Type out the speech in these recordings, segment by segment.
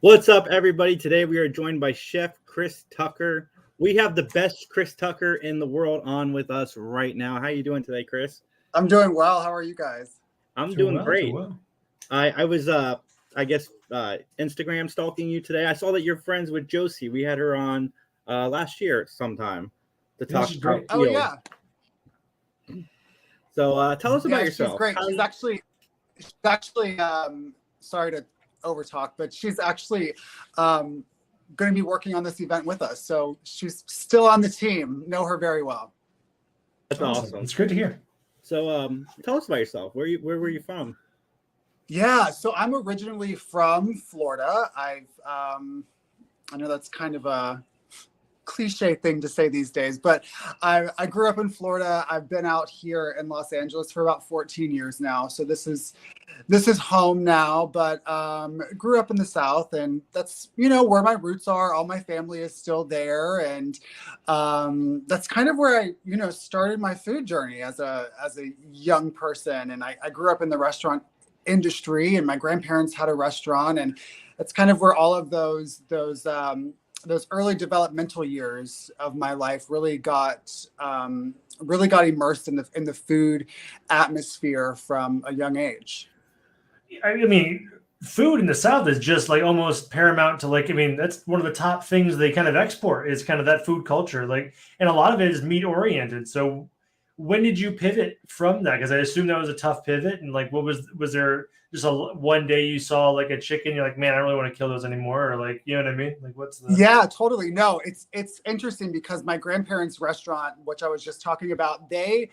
What's up, everybody? Today we are joined by Chef Chris Tucker. We have the best Chris Tucker in the world on with us right now. How you doing today, Chris? I'm doing well. How are you guys? I'm doing great. I was Instagram stalking you today. I saw that you're friends with Josie. We had her on last year sometime to talk she's about great. Oh yeah. So tell us about yourself. She's great. She's actually sorry to overtalk, but she's actually going to be working on this event with us. So she's still on the team. Know her very well. That's awesome. It's great to hear. So tell us about yourself. Where were you from? Yeah, so I'm originally from Florida. I know that's kind of a cliche thing to say these days, but I grew up in Florida. I've been out here in Los Angeles for about 14 years now. So this is home now, but grew up in the South, and that's, where my roots are. All my family is still there. And that's kind of where I, started my food journey as a young person. And I grew up in the restaurant industry, and my grandparents had a restaurant, and that's kind of where all of those early developmental years of my life really got immersed in the food atmosphere from a young age. I mean, food in the South is just like almost paramount to that's one of the top things they kind of export is kind of that food culture. And a lot of it is meat oriented. So when did you pivot from that? Because I assume that was a tough pivot. And what was there just one day you saw a chicken, you're like, man, I don't really want to kill those anymore? Or you know what I mean? What's the... Yeah, totally. No, it's interesting because my grandparents' restaurant, which I was just talking about, they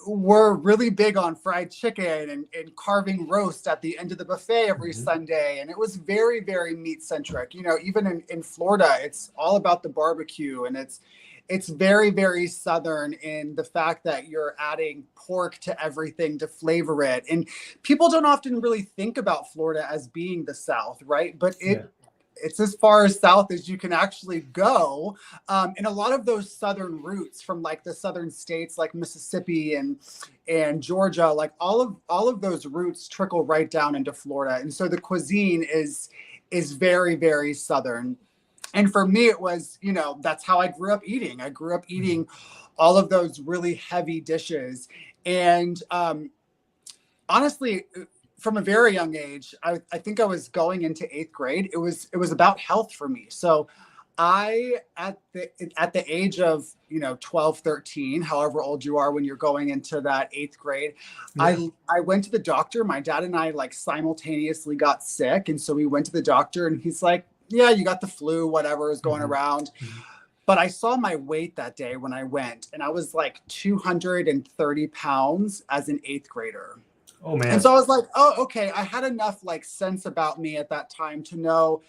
were really big on fried chicken and carving roast at the end of the buffet every Sunday. And it was very, very meat centric. Even in Florida, it's all about the barbecue, and it's very, very Southern in the fact that you're adding pork to everything to flavor it. And people don't often really think about Florida as being the South, right? But it's as far as South as you can actually go. And a lot of those Southern roots from the Southern states, like Mississippi and Georgia, all of those roots trickle right down into Florida. And so the cuisine is very, very Southern. And for me, it was, that's how I grew up eating. I grew up eating all of those really heavy dishes. And honestly, from a very young age, I think I was going into 8th grade. It was about health for me. So I, at the age of, 12, 13, however old you are when you're going into that 8th grade, I went to the doctor. My dad and I simultaneously got sick. And so we went to the doctor, and he's like, yeah, you got the flu, whatever is going around. But I saw my weight that day when I went, and I was 230 pounds as an 8th grader. Oh man. And so I was like, oh, okay. I had enough sense about me at that time to know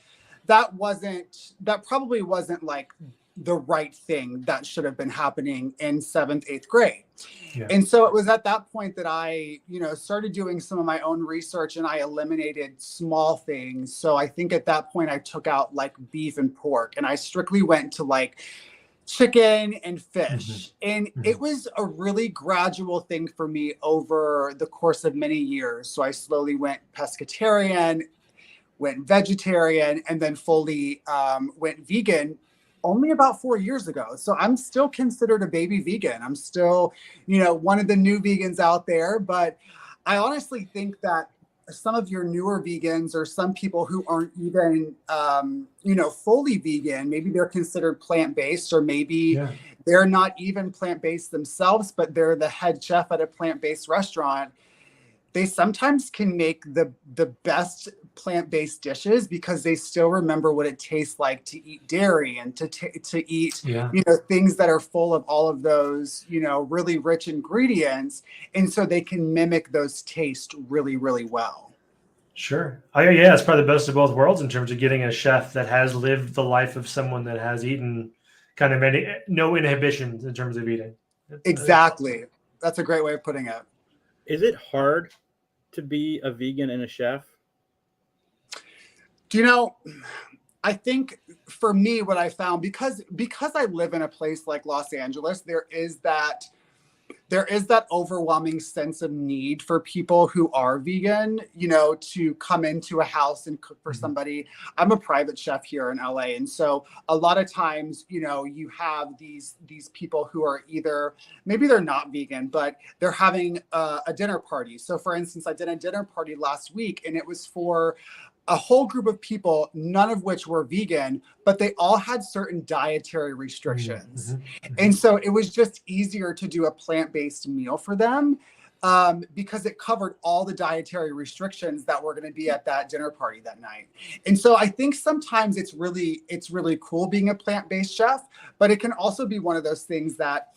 that probably wasn't the right thing that should have been happening in 7th, 8th grade. Yeah. And so it was at that point that I, started doing some of my own research, and I eliminated small things. So I think at that point I took out beef and pork, and I strictly went to chicken and fish. And it was a really gradual thing for me over the course of many years. So I slowly went pescatarian, went vegetarian, and then fully went vegan only about 4 years ago. So I'm still considered a baby vegan. I'm still, one of the new vegans out there. But I honestly think that some of your newer vegans, or some people who aren't even, fully vegan, maybe they're considered plant-based, or maybe they're not even plant-based themselves, but they're the head chef at a plant-based restaurant. They sometimes can make the best plant-based dishes because they still remember what it tastes like to eat dairy and to eat, things that are full of all of those, really rich ingredients. And so they can mimic those tastes really, really well. Sure. It's probably the best of both worlds in terms of getting a chef that has lived the life of someone that has eaten kind of no inhibitions in terms of eating. Exactly. That's a great way of putting it. Is it hard to be a vegan and a chef? I think for me, what I found, because I live in a place like Los Angeles, there is that there is that overwhelming sense of need for people who are vegan, you know, to come into a house and cook for somebody. I'm a private chef here in LA. And so a lot of times, you know, you have these people who are either, maybe they're not vegan, but they're having a dinner party. So for instance, I did a dinner party last week and it was for a whole group of people, none of which were vegan, but they all had certain dietary restrictions. And so it was just easier to do a plant-based meal for them because it covered all the dietary restrictions that were going to be at that dinner party that night. And so I think sometimes it's really cool being a plant-based chef, but it can also be one of those things that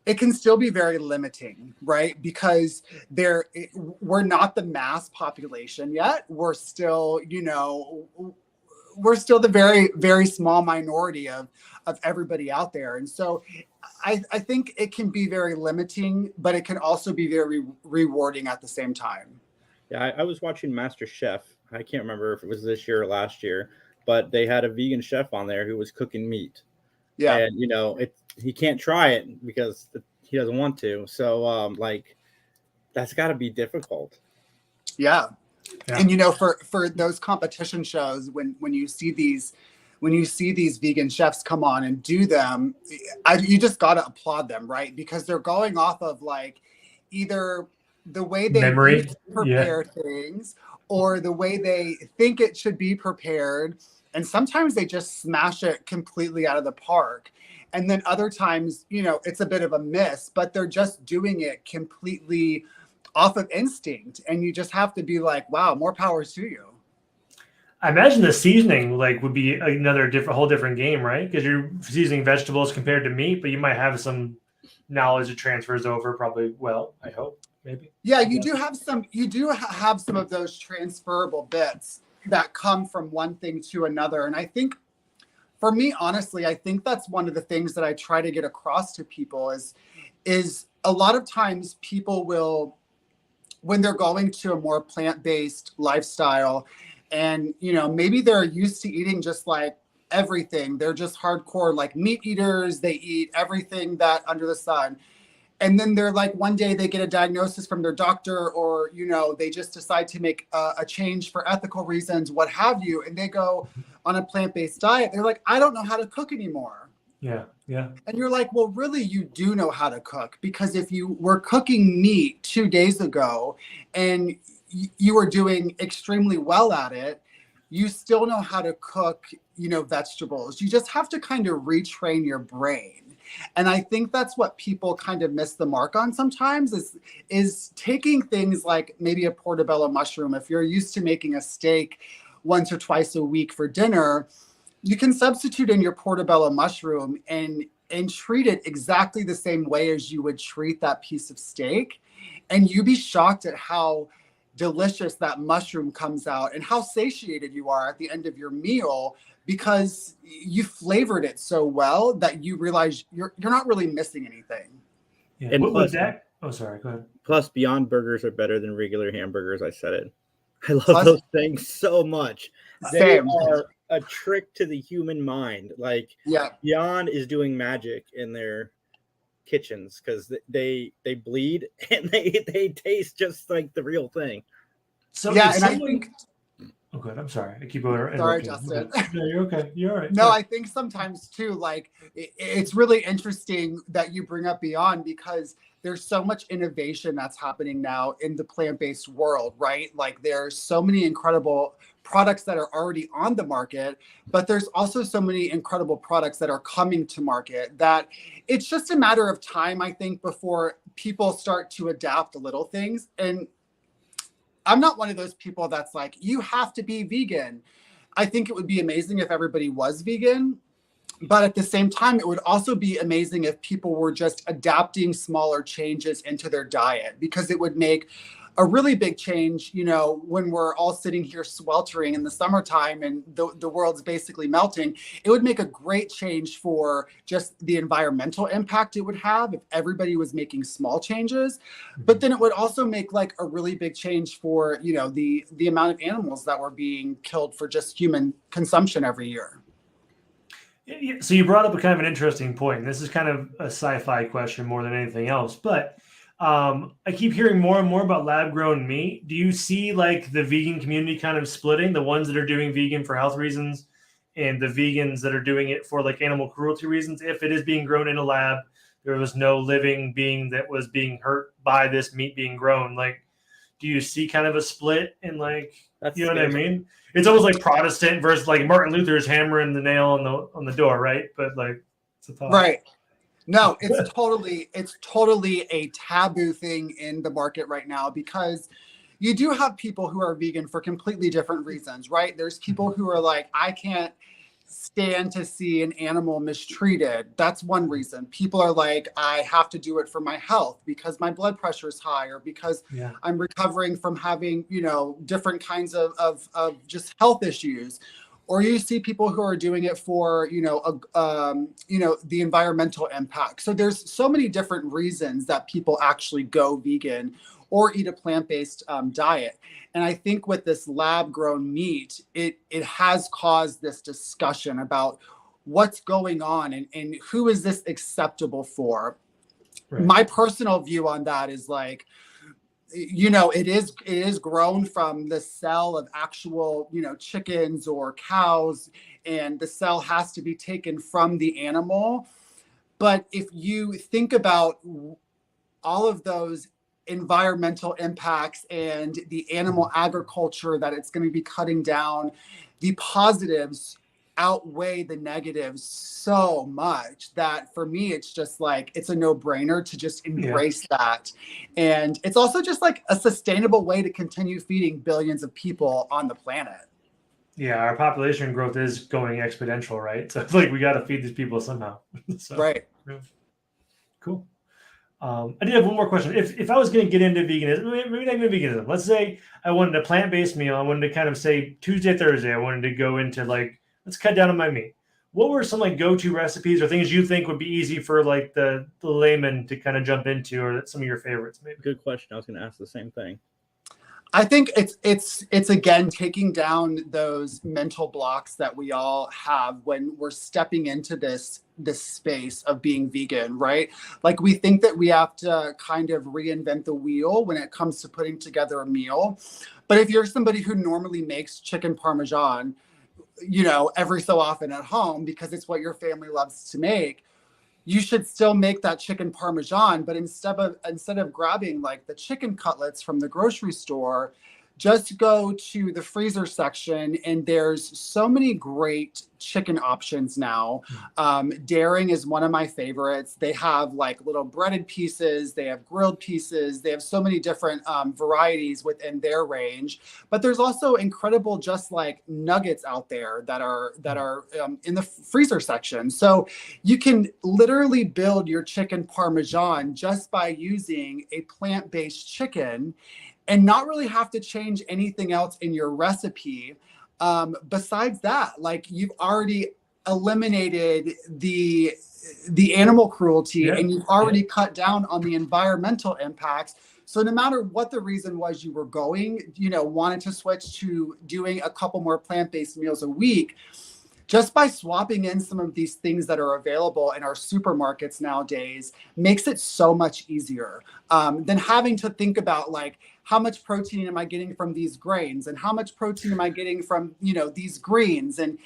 it can still be very limiting, right? Because we're not the mass population yet. We're still, you know, we're still the very, very small minority of everybody out there. And so I think it can be very limiting, but it can also be very rewarding at the same time. Yeah, I was watching Master Chef. I can't remember if it was this year or last year, but they had a vegan chef on there who was cooking meat. Yeah. And, you know, he can't try it because he doesn't want to. So, like, that's got to be difficult. Yeah. And, you know, for those competition shows, when you see these vegan chefs come on and do them, you just got to applaud them, right? Because they're going off of like either the way they prepare things or the way they think it should be prepared. And sometimes they just smash it completely out of the park. And then other times, you know, it's a bit of a miss, but they're just doing it completely off of instinct. And you just have to be like, wow, more power to you. I imagine the seasoning like would be another whole different game, right? Because you're seasoning vegetables compared to meat, but you might have some knowledge that transfers over probably well, I hope, maybe. Yeah, you do have some of those transferable bits that come from one thing to another. And I think for me, honestly, I think that's one of the things that I try to get across to people is a lot of times people will, when they're going to a more plant-based lifestyle and, you know, maybe they're used to eating just like everything. They're just hardcore like meat eaters. They eat everything that under the sun. And then they're like, one day they get a diagnosis from their doctor or, you know, they just decide to make a change for ethical reasons, what have you. And they go on a plant-based diet. They're like, I don't know how to cook anymore. Yeah. Yeah. And you're like, well, really, you do know how to cook, because if you were cooking meat 2 days ago and you were doing extremely well at it, you still know how to cook, you know, vegetables. You just have to kind of retrain your brain. And I think that's what people kind of miss the mark on sometimes is taking things like maybe a portobello mushroom. If you're used to making a steak once or twice a week for dinner, you can substitute in your portobello mushroom and treat it exactly the same way as you would treat that piece of steak. And you'd be shocked at how delicious that mushroom comes out and how satiated you are at the end of your meal, because you flavored it so well that you realize you're not really missing anything. Yeah. And What was plus, that? Oh, sorry. Go ahead. plus, Beyond Burgers are better than regular hamburgers. I said it. I love those things so much. They are a trick to the human mind. Like, yeah, Beyond is doing magic in their kitchens because they bleed and they taste just like the real thing. So yeah, and I think. Oh, good. I'm sorry. I keep over. Sorry, Justin. No, you're okay. You're all right. No, I think sometimes too, like it's really interesting that you bring up Beyond, because there's so much innovation that's happening now in the plant-based world, right? Like there's so many incredible products that are already on the market, but there's also so many incredible products that are coming to market that it's just a matter of time, I think, before people start to adapt little things. And I'm not one of those people that's like, you have to be vegan. I think it would be amazing if everybody was vegan. But at the same time, it would also be amazing if people were just adapting smaller changes into their diet, because it would make a really big change, you know, when we're all sitting here sweltering in the summertime and the world's basically melting. It would make a great change for just the environmental impact it would have if everybody was making small changes. But then it would also make like a really big change for, you know, the amount of animals that were being killed for just human consumption every year. So you brought up a kind of an interesting point. This is kind of a sci-fi question more than anything else, but I keep hearing more and more about lab-grown meat. Do you see like the vegan community kind of splitting, the ones that are doing vegan for health reasons and the vegans that are doing it for like animal cruelty reasons? If it is being grown in a lab, there was no living being that was being hurt by this meat being grown. Like, do you see kind of a split in like, That's you know scary. what I mean? It's almost like Protestant versus like Martin Luther's hammering the nail on the door, right? But like, it's a thought. Right. No, it's totally a taboo thing in the market right now, because you do have people who are vegan for completely different reasons, right? There's people who are like, I can't stand to see an animal mistreated. That's one reason. People are like, I have to do it for my health because my blood pressure is high, or because I'm recovering from having, different kinds of just health issues. Or you see people who are doing it for, the environmental impact. So there's so many different reasons that people actually go vegan or eat a plant-based diet. And I think with this lab-grown meat, it has caused this discussion about what's going on and who is this acceptable for. Right. My personal view on that is like, it is grown from the cell of actual, chickens or cows, and the cell has to be taken from the animal. But if you think about all of those environmental impacts and the animal agriculture that it's going to be cutting down, the positives outweigh the negatives so much that for me, it's just like, it's a no-brainer to just embrace that. And it's also just like a sustainable way to continue feeding billions of people on the planet. Yeah, our population growth is going exponential, right? So it's like we got to feed these people somehow. Right. Yeah. Cool. I did have one more question. If I was going to get into veganism, maybe not even veganism, let's say I wanted a plant-based meal. I wanted to kind of say Tuesday, Thursday, I wanted to go into like, let's cut down on my meat. What were some like go-to recipes or things you think would be easy for like the layman to kind of jump into, or some of your favorites maybe? Good question. I was going to ask the same thing. I think it's again taking down those mental blocks that we all have when we're stepping into this space of being vegan, right? Like we think that we have to kind of reinvent the wheel when it comes to putting together a meal. But if you're somebody who normally makes chicken parmesan, every so often at home because it's what your family loves to make, you should still make that chicken parmesan, but instead of grabbing like the chicken cutlets from the grocery store, just go to the freezer section, and there's so many great chicken options now. Daring is one of my favorites. They have like little breaded pieces, they have grilled pieces, they have so many different varieties within their range. But there's also incredible just like nuggets out there that are in the freezer section. So you can literally build your chicken parmesan just by using a plant-based chicken, and not really have to change anything else in your recipe. Besides that, like you've already eliminated the animal cruelty, and you've already cut down on the environmental impacts. So no matter what the reason was you were going, wanted to switch to doing a couple more plant-based meals a week, just by swapping in some of these things that are available in our supermarkets nowadays makes it so much easier than having to think about like, how much protein am I getting from these grains, and how much protein am I getting from, these greens? And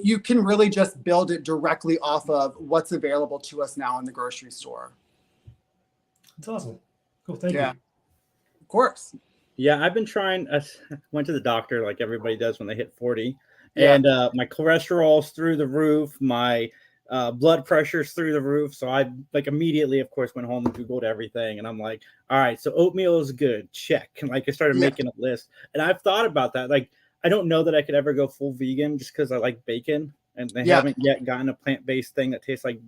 you can really just build it directly off of what's available to us now in the grocery store. That's awesome. Cool. Thank you. Of course. Yeah, I've been trying. I went to the doctor like everybody does when they hit 40. And my cholesterol's through the roof. My blood pressure's through the roof. So I like immediately, of course, went home and Googled everything. And I'm like, all right, so oatmeal is good. Check. And like I started making a list. And I've thought about that. Like, I don't know that I could ever go full vegan just because I like bacon. And they haven't yet gotten a plant-based thing that tastes like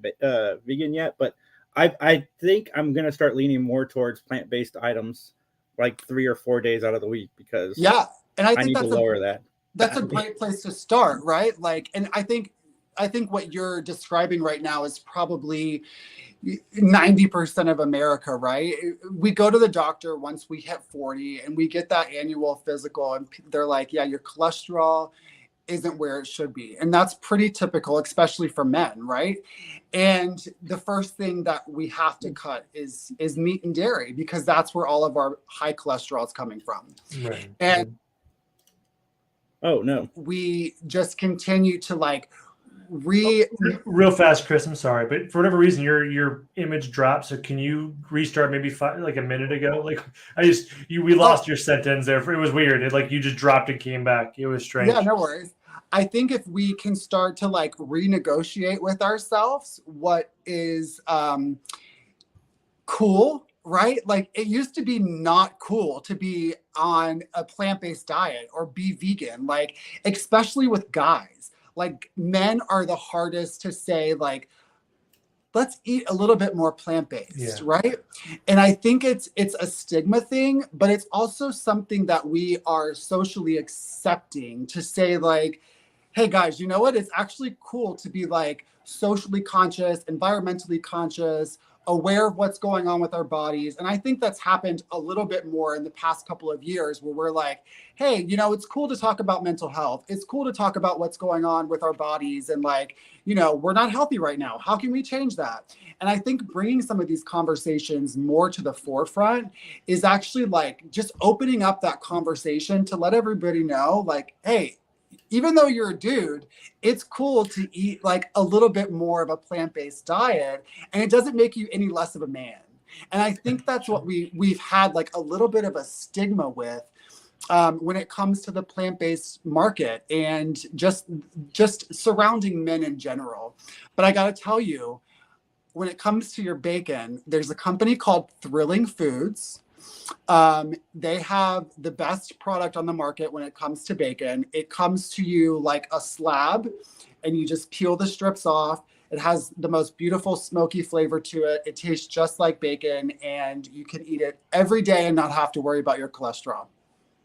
vegan yet. But I think I'm going to start leaning more towards plant-based items like 3 or 4 days out of the week because and I think need to lower that. That's a great place to start, right? Like, and I think what you're describing right now is probably 90% of America, right? We go to the doctor once we hit 40 and we get that annual physical, and they're like, yeah, your cholesterol isn't where it should be. And that's pretty typical, especially for men, right? And the first thing that we have to cut is meat and dairy, because that's where all of our high cholesterol is coming from. Right. And oh no, we just continue to like real fast, Chris, I'm sorry, but for whatever reason your image dropped. So can you restart maybe like a minute ago? Like we lost your sentence there. It was weird. It like you just dropped and came back. It was strange. Yeah, no worries. I think if we can start to like renegotiate with ourselves what is cool, right? Like it used to be not cool to be on a plant-based diet or be vegan, like especially with guys. Like men are the hardest to say like, let's eat a little bit more plant-based, right? And I think it's a stigma thing, but it's also something that we are socially accepting to say like, hey guys, you know what? It's actually cool to be like socially conscious, environmentally conscious, aware of what's going on with our bodies. And I think that's happened a little bit more in the past couple of years where we're like, hey, you know, it's cool to talk about mental health. It's cool to talk about what's going on with our bodies. And like, you know, we're not healthy right now. How can we change that? And I think bringing some of these conversations more to the forefront is actually like just opening up that conversation to let everybody know like, hey, even though you're a dude, it's cool to eat like a little bit more of a plant-based diet, and it doesn't make you any less of a man. And I think that's what we've had like a little bit of a stigma with when it comes to the plant-based market and just surrounding men in general. But I got to tell you, when it comes to your bacon, there's a company called Thrilling Foods. They have the best product on the market when it comes to bacon. It comes to you like a slab and you just peel the strips off. It has the most beautiful smoky flavor to it. It tastes just like bacon and you can eat it every day and not have to worry about your cholesterol.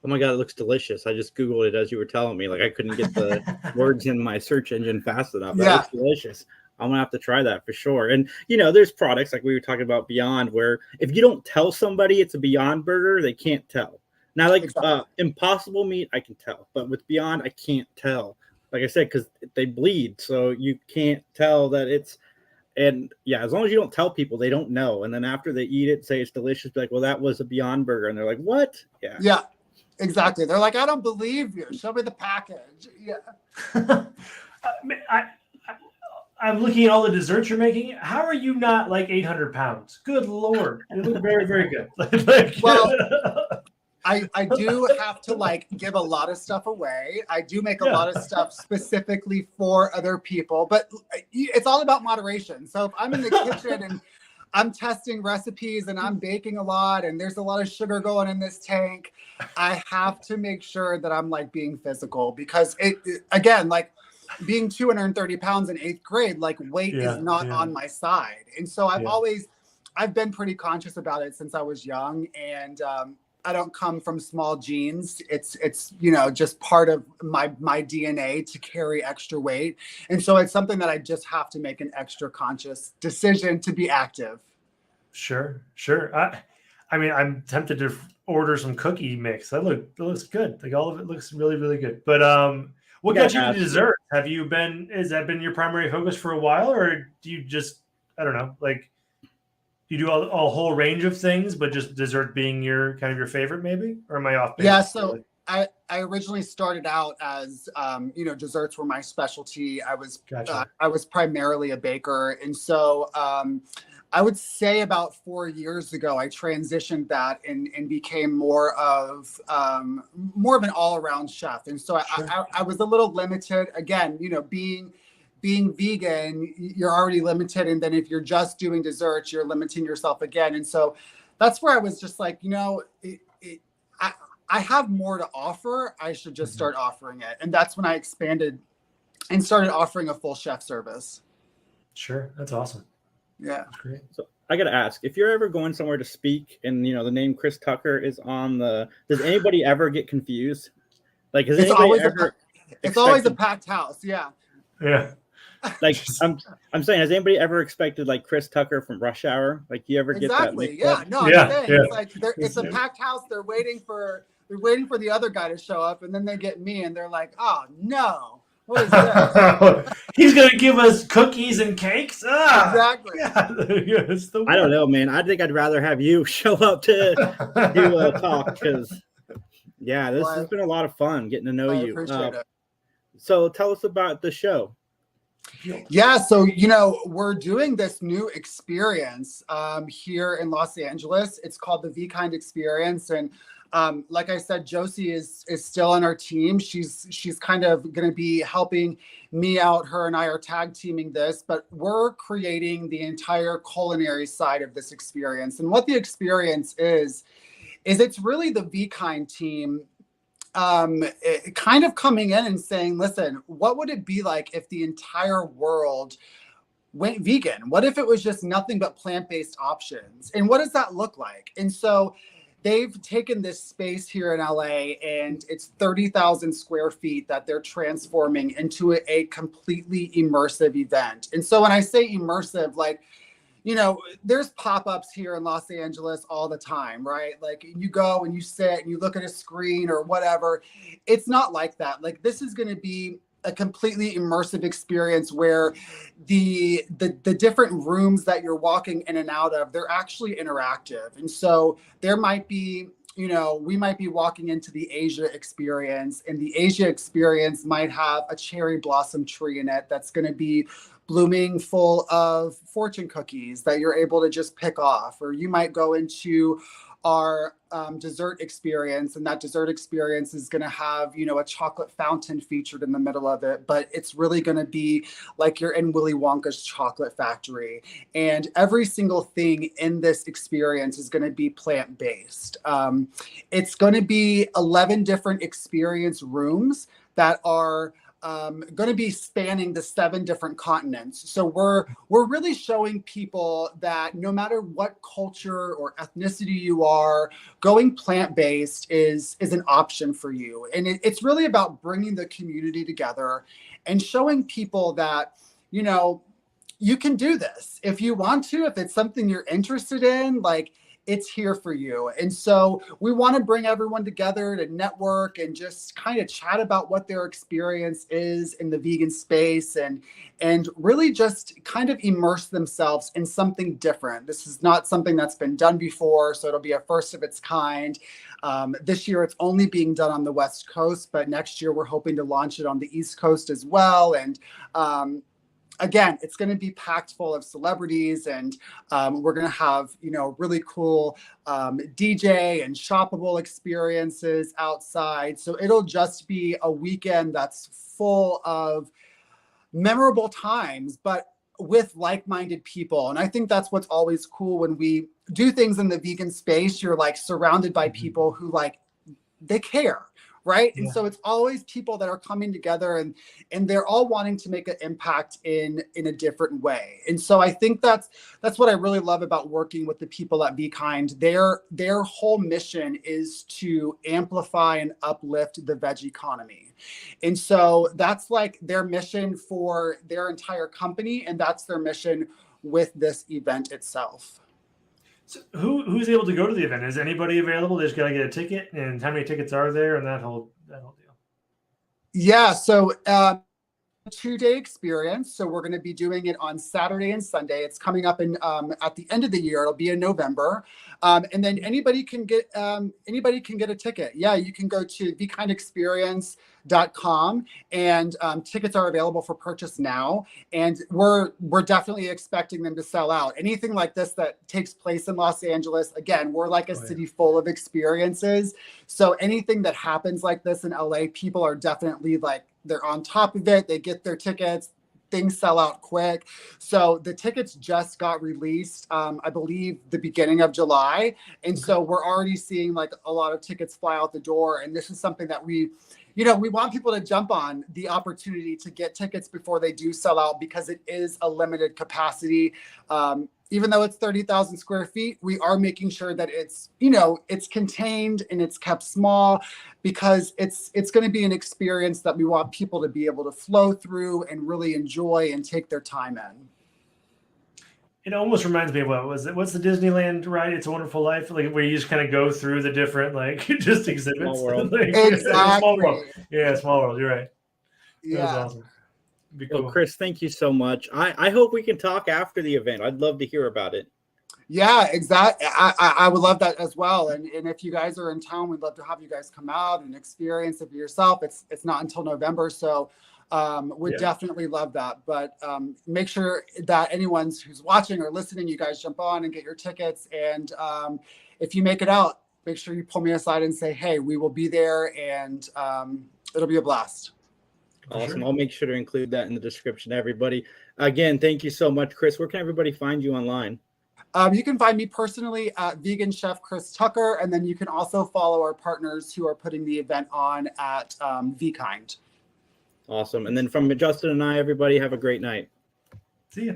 oh my God, it looks delicious. I just Googled it as you were telling me. Like I couldn't get the words in my search engine fast enough. That looks delicious. I'm gonna have to try that for sure. And you know, there's products like we were talking about Beyond, where if you don't tell somebody it's a Beyond burger, they can't tell. Now, like Impossible Meat, I can tell, but with Beyond, I can't tell. Like I said, because they bleed, so you can't tell that it's. And yeah, as long as you don't tell people, they don't know. And then after they eat it, say it's delicious, be like, well, that was a Beyond burger, and they're like, what? Yeah, exactly. They're like, I don't believe you. Show me the package. Yeah. I'm looking at all the desserts you're making. How are you not like 800 pounds? Good Lord. You look very, very good. Well, I do have to like give a lot of stuff away. I do make a lot of stuff specifically for other people, but it's all about moderation. So if I'm in the kitchen and I'm testing recipes and I'm baking a lot and there's a lot of sugar going in this tank, I have to make sure that I'm like being physical because it again, like, being 230 pounds in 8th grade, like weight is not on my side. And so I've been pretty conscious about it since I was young. And I don't come from small genes. It's, you know, just part of my DNA to carry extra weight. And so it's something that I just have to make an extra conscious decision to be active. Sure. I mean, I'm tempted to order some cookie mix. That looks good. Like all of it looks really, really good. But, what got you to dessert? Has that been your primary focus for a while, or do you just, I don't know, like you do a whole range of things, but just dessert being your kind of your favorite maybe? Or am I off base? Yeah. So I originally started out as, you know, desserts were my specialty. I was primarily a baker. And so, I would say about 4 years ago, I transitioned that and became more of an all-around chef. And so I was a little limited. Again, you know, being vegan, you're already limited. And then if you're just doing desserts, you're limiting yourself again. And so that's where I was just like, you know, I have more to offer. I should just start offering it. And that's when I expanded and started offering a full chef service. Sure. That's awesome. Yeah. That's great. So I got to ask, if you're ever going somewhere to speak and, you know, the name Chris Tucker is on does anybody ever get confused? Like, has anybody ever it's always a packed house. Yeah. Yeah. Like, I'm saying, has anybody ever expected like Chris Tucker from Rush Hour? Like, you ever get that? Exactly. Yeah. No, I'm saying it's like it's a packed house. They're waiting for They're waiting for the other guy to show up, and then they get me, and they're like, "Oh no, what is this?" He's gonna give us cookies and cakes. Exactly. Yeah, it's the I don't know, man. I think I'd rather have you show up to do a talk because, yeah, this has been a lot of fun getting to know I you. appreciate it. So tell us about the show. Yeah, so we're doing this new experience here in Los Angeles. It's called the Vkind Experience, and like I said, Josie is still on our team. She's kind of going to be helping me out. Her and I are tag teaming this, but we're creating the entire culinary side of this experience. And what the experience is it's really the Vkind team kind of coming in and saying, listen, what would it be like if the entire world went vegan? What if it was just nothing but plant-based options? And what does that look like? And so they've taken this space here in LA, and it's 30,000 square feet that they're transforming into a completely immersive event. And so when I say immersive, like, there's pop-ups here in Los Angeles all the time, right? Like you go and you sit and you look at a screen or whatever. It's not like that. Like this is going to be a completely immersive experience where the different rooms that you're walking in and out of, they're actually interactive. And so there might be, we might be walking into the Asia experience, and the Asia experience might have a cherry blossom tree in it that's going to be blooming full of fortune cookies that you're able to just pick off. Or you might go into our dessert experience, and that dessert experience is going to have, a chocolate fountain featured in the middle of it, but it's really going to be like you're in Willy Wonka's chocolate factory. And every single thing in this experience is going to be plant-based. It's going to be 11 different experience rooms that are going to be spanning the 7 different continents. So we're really showing people that no matter what culture or ethnicity you are, going plant-based is an option for you. And it's really about bringing the community together and showing people that, you can do this if you want to, if it's something you're interested in, like it's here for you. And so we want to bring everyone together to network and just kind of chat about what their experience is in the vegan space, and really just kind of immerse themselves in something different. This is not something that's been done before, so it'll be a first of its kind. This year it's only being done on the West Coast, but next year we're hoping to launch it on the East Coast as well. And again, it's going to be packed full of celebrities, and we're going to have, really cool DJ and shoppable experiences outside. So it'll just be a weekend that's full of memorable times, but with like-minded people. And I think that's what's always cool when we do things in the vegan space. You're like surrounded by people who they care. Right. Yeah. And so it's always people that are coming together, and they're all wanting to make an impact in a different way. And so I think that's what I really love about working with the people at Vkind. Their whole mission is to amplify and uplift the veg economy. And so that's like their mission for their entire company, and that's their mission with this event itself. So who's able to go to the event? Is anybody available? They just got to get a ticket, and how many tickets are there, and that whole deal? Yeah, so 2-day experience. So we're going to be doing it on Saturday and Sunday. It's coming up in at the end of the year. It'll be in November, and then anybody can get a ticket. Yeah, you can go to vkindexperience.com, and tickets are available for purchase now. And we're definitely expecting them to sell out. Anything like this that takes place in Los Angeles, again, we're like a city full of experiences. So anything that happens like this in LA, people are definitely they're on top of it. They get their tickets. Things sell out quick. So the tickets just got released, I believe, the beginning of July. And so we're already seeing a lot of tickets fly out the door. And this is something that we want people to jump on the opportunity to get tickets before they do sell out, because it is a limited capacity. Even though it's 30,000 square feet, we are making sure that it's contained and it's kept small, because it's going to be an experience that we want people to be able to flow through and really enjoy and take their time in. It almost reminds me of what was it? What's the Disneyland ride? It's a Wonderful Life, like where you just kind of go through the different like just exhibits. Small World. Like, Exactly. Small World. Yeah, Small World. You're right. That was Yeah. awesome. Be cool. Well, Chris, thank you so much. I hope we can talk after the event. I'd love to hear about it. Yeah, exactly. I would love that as well. And if you guys are in town, we'd love to have you guys come out and experience it for yourself. It's not until November, so would definitely love that. But make sure that anyone who's watching or listening, you guys jump on and get your tickets. And if you make it out, make sure you pull me aside and say, hey, we will be there, and it'll be a blast. Awesome. I'll make sure to include that in the description, everybody. Again, thank you so much, Chris. Where can everybody find you online? You can find me personally at Vegan Chef Chris Tucker, and then you can also follow our partners who are putting the event on at Vkind. Awesome. And then from Justin and I, everybody have a great night. See ya.